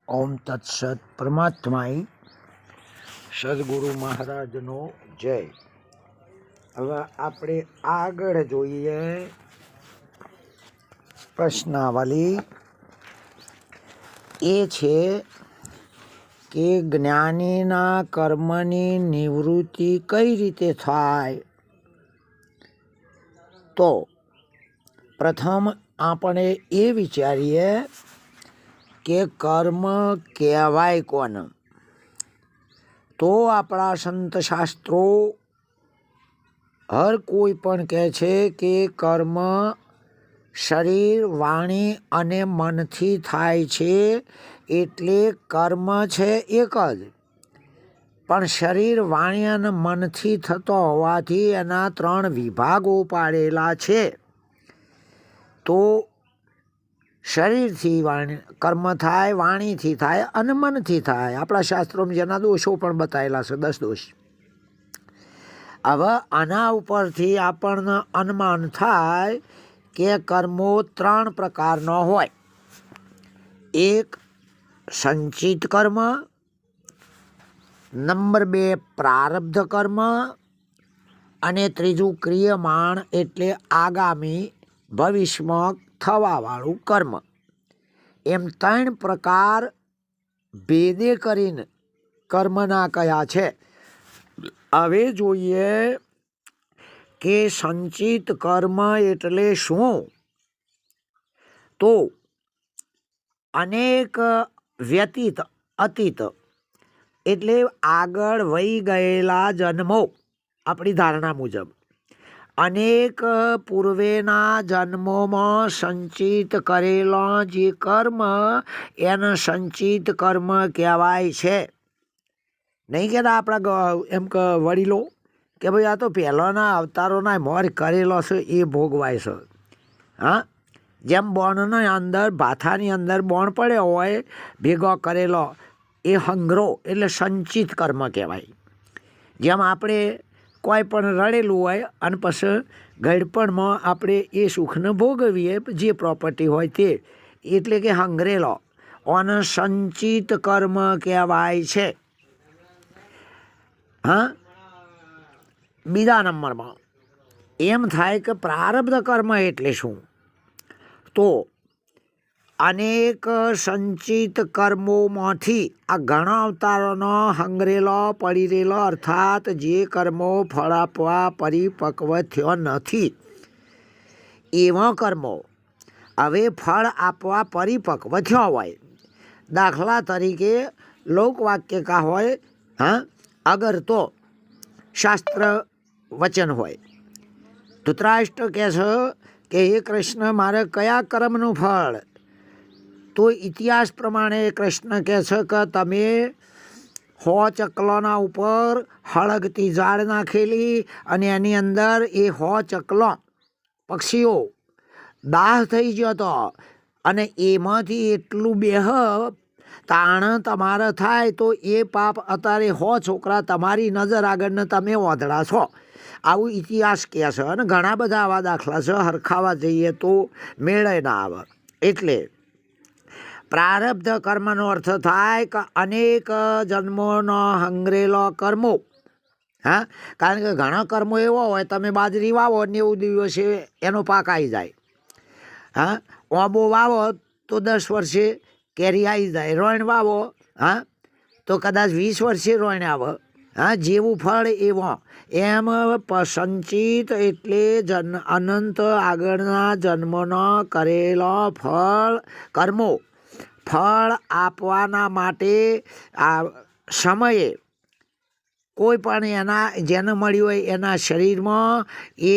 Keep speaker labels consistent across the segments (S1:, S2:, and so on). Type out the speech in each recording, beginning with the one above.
S1: ઓમ તત્સત પરમાત્માઈ સદગુરુ મહારાજનો જય. હવે આપણે આગળ જોઈએ પ્રશ્નાવલી. એ છે કે જ્ઞાનીના કર્મની નિવૃત્તિ કઈ રીતે થાય. તો પ્રથમ આપણે એ વિચારીએ કે કર્મ કહેવાય કોને. તો આપણા સંત શાસ્ત્રો હર કોઈ પણ કહે છે કે કર્મ શરીર વાણી અને મનથી થાય છે. એટલે કર્મ છે એક જ, પણ શરીર વાણી અને મનથી થતો હોવાથી એના 3 વિભાગો પાડેલા છે. તો શરીરથી કર્મ થાય, વાણીથી થાય અને મનથી થાય. આપણા શાસ્ત્રોમાં જેના દોષો પણ બતાવેલા છે, 10 દોષ. હવે આના ઉપરથી આપણને અનુમાન થાય કે કર્મો 3 પ્રકારનો હોય. એક સંચિત કર્મ, નંબર 2 પ્રારબ્ધ કર્મ, અને ત્રીજું ક્રિયમાણ એટલે આગામી ભવિષ્યમાં થવાવાળું કર્મ. એમ 3 પ્રકાર ભેદે કરીને કર્મના કયા છે. હવે જોઈએ કે સંચિત કર્મ એટલે શું. તો અનેક વ્યતીત અતીત એટલે આગળ વહી ગયેલા જન્મો, આપણી ધારણા મુજબ અનેક પૂર્વેના જન્મોમાં સંચિત કરેલા જે કર્મ એને સંચિત કર્મ કહેવાય છે. નહીં કહેતા આપણા એમ કે વડીલો કે ભાઈ આ તો પહેલાંના અવતારોના મોર કરેલો છે એ ભોગવાય છે. હા, જેમ બોણની અંદર ભાથાની અંદર બોણ પડ્યો હોય ભેગો કરેલો એ હંગરો એટલે સંચિત કર્મ કહેવાય. જેમ આપણે કોઈ પણ રડેલું હોય અને પછી ગળપણમાં આપણે એ સુખને ભોગવીએ જે પ્રોપર્ટી હોય તે, એટલે કે હંગરેલો, અને સંચિત કર્મ કહેવાય છે. હા, બીજા નંબરમાં એમ થાય કે પ્રારબ્ધ કર્મ એટલે શું. તો અનેક સંચિત કર્મોમાંથી આ ઘણા અવતારોનો હંગરેલો પડી રહેલો, અર્થાત જે કર્મો ફળ આપવા પરિપક્વ થયો નથી એવા કર્મો હવે ફળ આપવા પરિપક્વ થયો હોય. દાખલા તરીકે લોકવાક્ય કા હોય, હા, અગર તો શાસ્ત્ર વચન હોય. ધૃતરાષ્ટ્ર કહે છે કે હે કૃષ્ણ, મારે કયા કર્મનું ફળ. તો ઇતિહાસ પ્રમાણે કૃષ્ણ કહે છે કે તમે 100 ચકલોના ઉપર હળગતી ઝાડ નાખેલી અને એની અંદર એ 100 ચકલો પક્ષીઓ દાહ થઈ ગયો હતો અને એમાંથી એટલું બેહ તાણ તમારે થાય તો એ પાપ અત્યારે 100 છોકરા તમારી નજર આગળને તમે ઓધડા છો. આવું ઇતિહાસ કહે છે અને ઘણા બધા આવા દાખલા છે. હરખાવા જઈએ તો મેળે ના આવે. એટલે પ્રારબ્ધ કર્મનો અર્થ થાય કે અનેક જન્મોનો હંગરેલો કર્મો. હા, કારણ કે ઘણા કર્મો એવો હોય તમે બાજરી વાવો 90 દિવસે એનો પાક આવી જાય. હા, ઓબો વાવો તો 10 વર્ષે કેરી આવી જાય. રોયણ વાવો, હા, તો કદાચ 20 વર્ષે રોયણ આવે. હા, જેવું ફળ એવો. એમ સંચિત એટલે અનંત આગળના જન્મનો કરેલો ફળ કર્મો ફળ આપવાના માટે આ સમયે કોઈ પણ એના જેને મળ્યું હોય એના શરીરમાં એ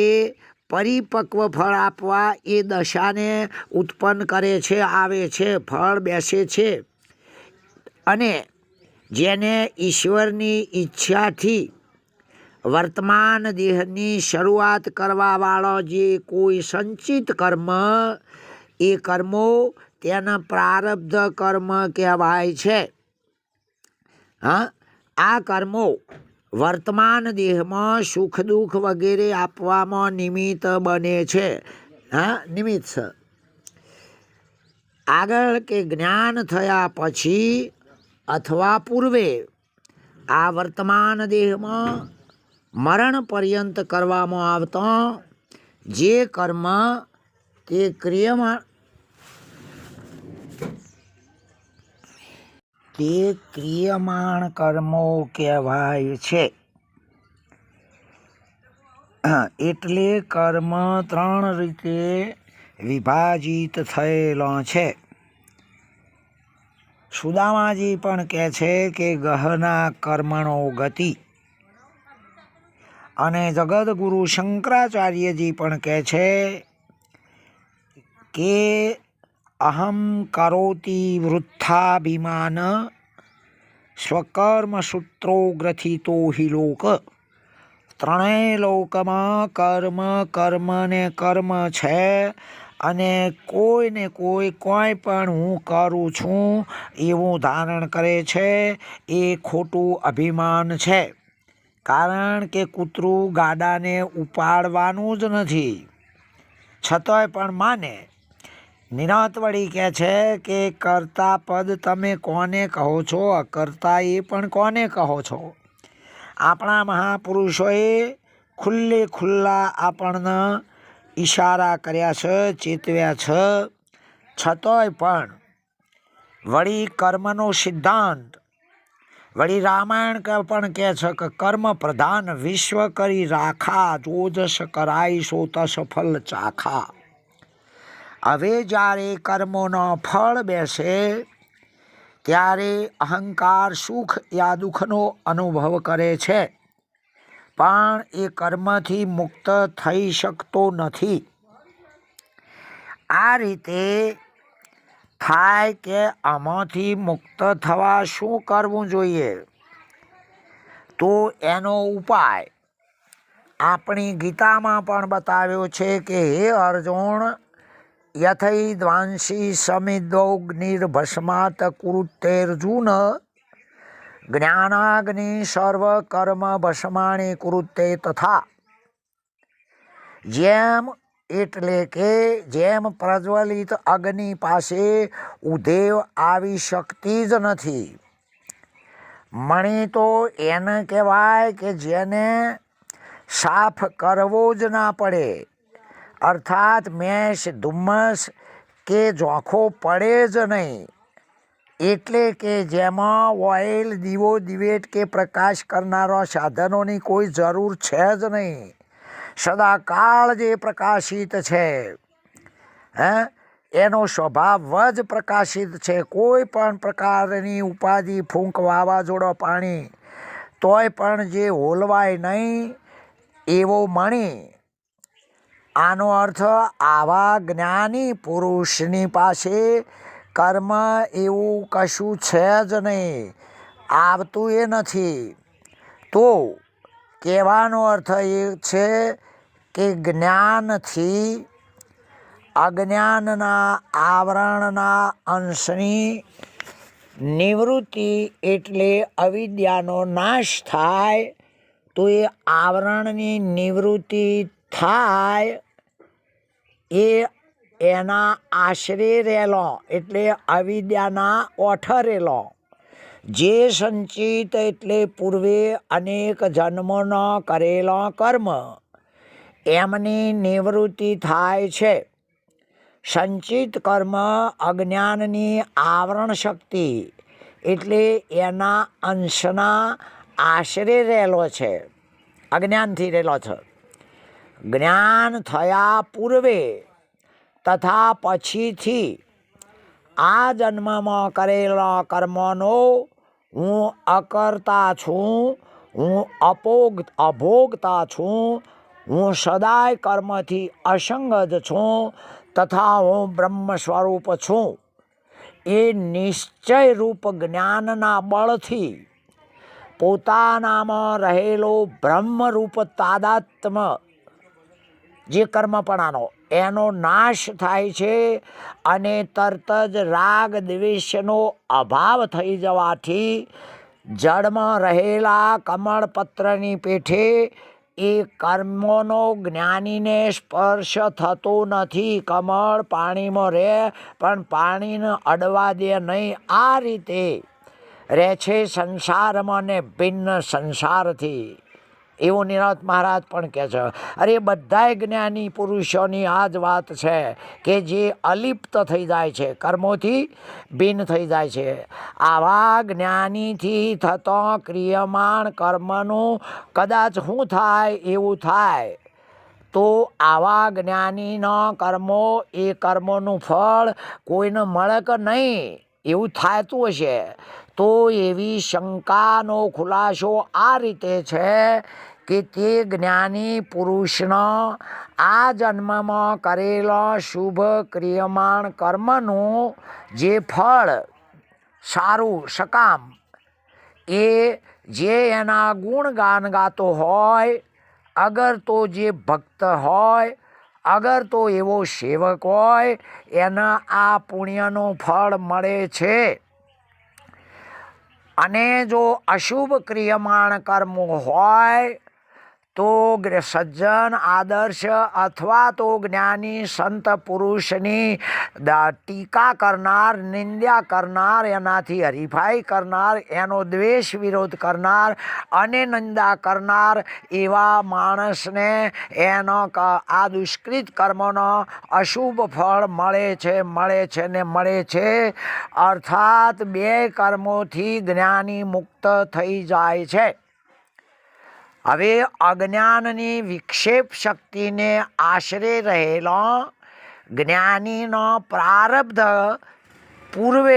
S1: પરિપક્વ ફળ આપવા એ દશાને ઉત્પન્ન કરે છે, આવે છે, ફળ બેસે છે. અને જેને ઈશ્વરની ઈચ્છાથી વર્તમાન દેહની શરૂઆત કરવાવાળો જે કોઈ સંચિત કર્મ, એ કર્મો તેના પ્રારબ્ધ કર્મ કહેવાય છે. હા, આ કર્મો વર્તમાન દેહમાં સુખ દુઃખ વગેરે આપવામાં નિમિત્ત બને છે. હા, નિમિત્ત છે. આગળ કે જ્ઞાન થયા પછી અથવા પૂર્વે આ વર્તમાન દેહમાં મરણ પર્યંત કરવામાં આવતા જે કર્મ તે ક્રિયમાણ કર્મો કહેવાય છે. એટલે કર્મ 3 રીતે વિભાજિત થયેલા છે. સુદામાજી પણ કહે છે કે ગહના કર્મણો ગતિ, અને જગદગુરુ શંકરાચાર્યજી પણ કહે છે કે અહમ કરોતિ વૃથાભિમાન સ્વકર્મ સૂત્રો ગ્રથિતો હિ લોક. ત્રણેય લોકમાં કર્મ કર્મ ને કર્મ છે, અને કોઈને કોઈ પણ હું કરું છું એવું ધારણ કરે છે એ ખોટું અભિમાન છે. કારણ કે કૂતરું ગાડાને ઉપાડવાનું જ નથી, છતાંય પણ માને. નિરાંત વળી કહે છે કે કર્તા પદ તમે કોને કહો છો, અકર્તા એ પણ કોને કહો છો. આપણા મહાપુરુષોએ ખુલ્લે ખુલ્લા આપણને ઈશારા કર્યા છે, ચેતવ્યા છે, છતાંય પણ વળી કર્મનો સિદ્ધાંત, વળી રામાયણ પણ કહે છે કે કર્મ પ્રધાન વિશ્વ કરી રાખા, જોજસ કરાય સો તસ ફલ ચાખા. હવે જ્યારે કર્મોનો ફળ બેસે ત્યારે અહંકાર સુખ યા દુઃખનો અનુભવ કરે છે, પણ એ કર્મથી મુક્ત થઈ શકતો નથી. આ રીતે થાય કે આમાંથી મુક્ત થવા શું કરવું જોઈએ? તો એનો ઉપાય આપણી ગીતામાં પણ બતાવ્યો છે કે હે અર્જુન, યથૈદ્વાંસી સમિદ્વગ્નિર્ભસ્માત કુરુતેર્જુન જ્ઞાનાગ્નિ સર્વ કર્મ ભસ્માણી કુરુતે તથા. જેમ એટલે કે જેમ પ્રજ્વલિત અગ્નિ પાસે ઉધેવ આવી શકતી જ નથી, મણી તો એને કહેવાય કે જેને સાફ કરવો જ ના પડે, અર્થાત મેષ ધુમ્મસ કે ઝોંખો પડે જ નહીં. એટલે કે જેમાં ઓઇલ, દીવો, દિવેટ કે પ્રકાશ કરનારા સાધનોની કોઈ જરૂર છે જ નહીં, સદાકાળ જે પ્રકાશિત છે, એનો સ્વભાવ જ પ્રકાશિત છે. કોઈ પણ પ્રકારની ઉપાધિ, ફૂંક, વાવાઝોડો, પાણી, તોય પણ જે હોલવાય નહીં એવો મણી. આનો અર્થ આવા જ્ઞાની પુરુષની પાસે કર્મ એવું કશું છે જ નહીં, આવતું એ નથી. તો કહેવાનો અર્થ એ છે કે જ્ઞાનથી અજ્ઞાનના આવરણના અંશની નિવૃત્તિ એટલે અવિદ્યાનો નાશ થાય. તો એ આવરણની નિવૃત્તિ થાય એ એના આશરે રહેલો, એટલે અવિદ્યાના ઓઠરેલો જે સંચિત એટલે પૂર્વે અનેક જન્મોનો કરેલો કર્મ, એમની નિવૃત્તિ થાય છે. સંચિત કર્મ અજ્ઞાનની આવરણ શક્તિ એટલે એના અંશના આશરે રહેલો છે, અજ્ઞાનથી રહેલો છે. જ્ઞાન થયા પૂર્વે તથા પછીથી આ જન્મમાં કરેલા કર્મનો હું અકર્તા છું, હું અભોગતા છું, હું સદાય કર્મથી અસંગ જ છું, તથા હું બ્રહ્મ સ્વરૂપ છું. એ નિશ્ચય રૂપ જ્ઞાનના બળથી પોતાનામાં રહેલો બ્રહ્મરૂપ તાદાત્મ્ય જે કર્મપણાનો એનો નાશ થાય છે, અને તરત જ રાગ દ્વેષનો અભાવ થઈ જવાથી જળમાં રહેલા કમળપત્રની પેઠે એ કર્મોનો જ્ઞાનીને સ્પર્શ થતો નથી. કમળ પાણીમાં રહે પણ પાણીને અડવા દે નહીં. આ રીતે રહે છે સંસારમાં ને ભિન્ન સંસારથી. એવું નિરત મહારાજ પણ કહે છે. અરે બધાય જ્ઞાની પુરુષોની આ જ વાત છે કે જે અલિપ્ત થઈ જાય છે, કર્મોથી ભિન્ન થઈ જાય છે. આવા જ્ઞાનીથી થતો ક્રિયમાણ કર્મનું કદાચ શું થાય, એવું થાય તો આવા જ્ઞાનીના કર્મો, એ કર્મોનું ફળ કોઈને મળે કે નહીં, એવું થાતું હશે. તો એવી શંકાનો ખુલાસો આ રીતે છે કે તે જ્ઞાની પુરુષનો આ જન્મમાં કરેલા શુભ ક્રિયમાણ કર્મનું જે ફળ સારું સકામ, એ જે એના ગુણગાન ગાતો હોય, અગર તો જે ભક્ત હોય, અગર તો એવો સેવક હોય, એના આ પુણ્યનું ફળ મળે છે. અને જો અશુભ ક્રિયમાણ કર્મ હોય તો સજ્જન આદર્શ અથવા તો જ્ઞાની સંત પુરુષની ટીકા કરનાર, નિંદ્યા કરનાર, એનાથી હરીફાઈ કરનાર, એનો દ્વેષ વિરોધ કરનાર અને નિંદા કરનાર એવા માણસને એનો આ દુષ્કૃત કર્મનો અશુભ ફળ મળે છે ને મળે છે. અર્થાત બે કર્મોથી જ્ઞાની મુક્ત થઈ જાય છે. હવે અજ્ઞાનની વિક્ષેપ શક્તિને આશરે રહેલો જ્ઞાનીનો પ્રારબ્ધ પૂર્વે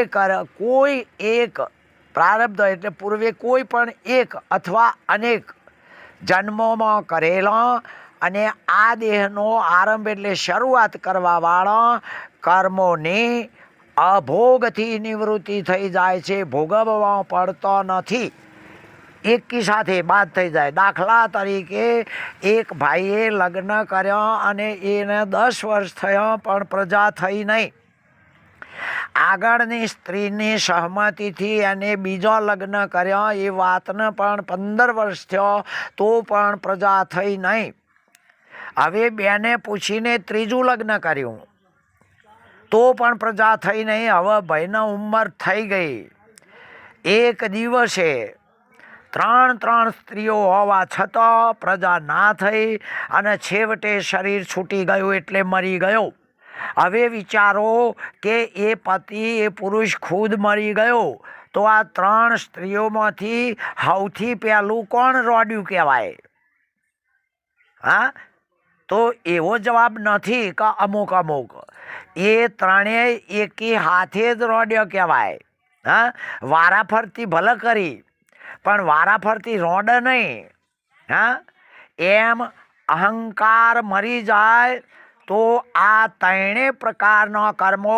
S1: કોઈ એક પ્રારબ્ધ એટલે પૂર્વે કોઈ પણ એક અથવા અનેક જન્મોમાં કરેલો અને આ દેહનો આરંભ એટલે શરૂઆત કરવાવાળો કર્મોની અભોગથી નિવૃત્તિ થઈ જાય છે. ભોગવવા પડતો નથી, એકી સાથે બાદ થઈ જાય. દાખલા તરીકે એક ભાઈએ લગ્ન કર્યા અને એને 10 વર્ષ થયા પણ પ્રજા થઈ નહીં. આગળની સ્ત્રીની સહમતિથી એને બીજો લગ્ન કર્યા, એ વાતને પણ 15 વર્ષ થયો તો પણ પ્રજા થઈ નહીં. હવે બેને પૂછીને ત્રીજું લગ્ન કર્યું તો પણ પ્રજા થઈ નહીં. હવે ભાઈની ઉંમર થઈ ગઈ. એક દિવસે 3 સ્ત્રીઓ હોવા છતાં પ્રજા ના થઈ અને છેવટે શરીર છૂટી ગયું એટલે મરી ગયો. હવે વિચારો કે એ પતિ, એ પુરુષ ખુદ મરી ગયો તો આ 3 સ્ત્રીઓમાંથી સૌથી પહેલું કોણ રોડ્યું કહેવાય? હા, તો એવો જવાબ નથી કે અમુક અમુક, એ ત્રણેય એકી હાથે જ રોડ્યો કહેવાય. હા, વારાફરતી ભલે કરી પણ વારાફરતી રોડ નહીં. હા, એમ અહંકાર મરી જાય તો આ ત્રણેય પ્રકારના કર્મો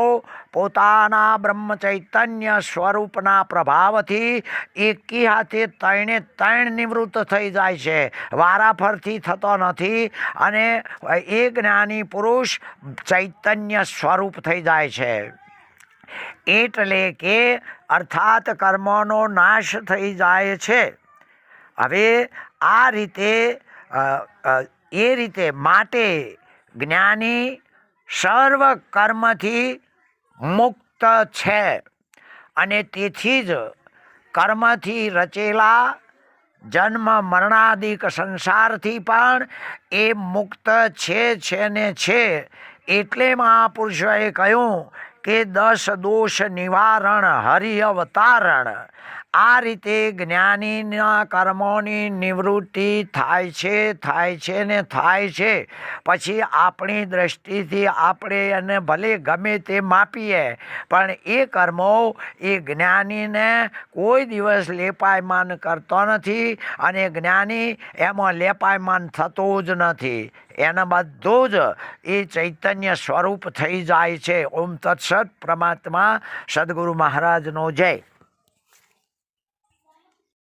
S1: પોતાના બ્રહ્મ ચૈતન્ય સ્વરૂપના પ્રભાવથી એકી હાથે ત્રણ નિવૃત્ત થઈ જાય છે. વારાફરતી થતો નથી અને એ જ્ઞાની પુરુષ ચૈતન્ય સ્વરૂપ થઈ જાય છે. એટલે કે અર્થાત કર્મોનો નાશ થઈ જાય છે. હવે આ રીતે એ રીતે માટે જ્ઞાની સર્વ કર્મથી મુક્ત છે અને તેથી જ કર્મથી રચેલા જન્મ મરણાદિક સંસારથી પણ એ મુક્ત છે ને છે. એટલે મહાપુરુષોએ કહ્યું કે 10 દોષ નિવારણ હરિ અવતારણ. આ રીતે જ્ઞાનીના કર્મોની નિવૃત્તિ થાય છે ને થાય છે. પછી આપણી દ્રષ્ટિથી આપણે એને ભલે ગમે તે માપીએ પણ એ કર્મો એ જ્ઞાનીને કોઈ દિવસ લેપાયમાન કરતો નથી અને જ્ઞાની એમાં લેપાયમાન થતો જ નથી. એના બધું જ એ ચૈતન્ય સ્વરૂપ થઈ જાય છે. ઓમ તત્સત. પરમાત્મા સદગુરુ મહારાજનો જય.